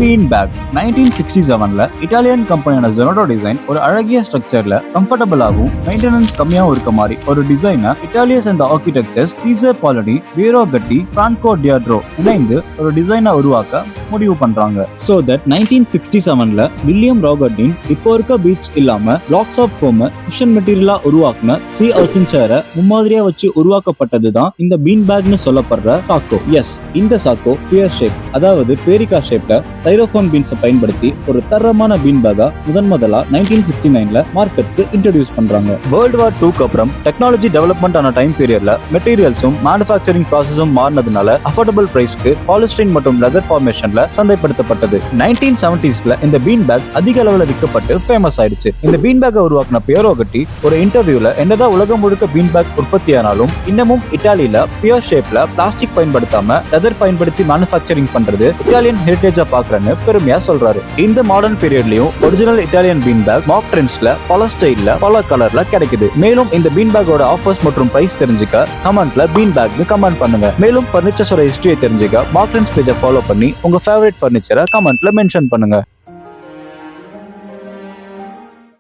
Been back 1967ல Italian கம்பெனியான ஜொனோட்டோ design ஒரு அழகிய ஸ்ட்ரக்சர்ல கம்ஃபர்டபுளாகவும் maintenance கம்மியாகவும் இருக்க மாதிரி ஒரு டிசைனை Italians and architectures Cesare Paolini, Piero Gatti, Franco Teodoro இணைந்து ஒரு டிசைனை உருவாக்க முடிவு பண்றாங்க. சோ தட் 1967ல வில்லியம் ராகர்டின் இப்போ இருக்க பீச் இல்லாம பிளாக்ஸ் ஆஃப் ஃபோம் குஷன் மெட்டீரியலா உருவாக்குன சி அர்ச்சின் சேரை முன்மாதிரியா வச்சு உருவாக்கப்பட்டதுதான் இந்த பீன் பேக்னு சொல்லப்படுற சாக்கோ. எஸ், இந்த சாக்கோ பியர் ஷேப், அதாவது பேரிகா ஷேப்ல தைரோஃபோன் பீன்ஸை பயன்படுத்தி ஒரு தரமான பீன் பேக்கா முதலா 1969ல மார்க்கெட்டுக்கு இன்ட்ரோடியூஸ் பண்றாங்க. வேர்ல்டு வார் 2க்கு அப்புறம் டெக்னாலஜி டெவலப்மெண்ட் ஆன டைம் பீரியட்ல மெட்டீரியல்ஸும் மேனுஃபேக்சரிங் ப்ராசஸும் மாறினதுனால அஃபோர்டபுள் பிரைஸ்க்கு பாலிஸ்டிரீன் மற்றும் லெதர் ஃபார்மேஷன்ல சந்தைப்படுத்தப்பட்டது. 1970ஸ்ல இந்த பீன் பேக் அதிக அளவுல விற்கப்பட்டு ஃபேமஸ் ஆயிடுச்சு. இந்த பீன் பேக்கை உருவாக்கின பியரோ கட்டி ஒரு இன்டர்வியூல என்னதான் உலகம் முழுக்க பீன் பேக் உற்பத்தியானாலும் இன்னமும் இட்டாலியில பியர் ஷேப்ல பிளாஸ்டிக் பயன்படுத்தாம லெதர் பயன்படுத்தி மேனுஃபேக்சரிங் பண்றது இட்டாலியன் ஹெரிட்டேஜா பாக்குறேன்னு பெருமையா சொல்றாரு. இந்த மாடர்ன் பீரியட்லயும் original Italian bean bag mark ட்ரெண்ட்ஸ்ல பல ஸ்டைல்ல பல கலர்ல கிடைக்குது. மேலும் இந்த பீன் பேக்கோட ஆஃபர்ஸ் மற்றும் பிரைஸ் தெரிஞ்சுக்க கமெண்ட்ல பீன் பேக்னு கமெண்ட் பண்ணுங்க. மேலும் பர்னிச்சர்ஸோட ஹிஸ்டரியை தெரிஞ்சுக்க மார்க் ட்ரெண்ட்ஸ் பேஜை ஃபாலோ பண்ணி உங்க ஃபேவரட் பர்னிச்சரை கமெண்ட்ல மென்ஷன் பண்ணுங்க.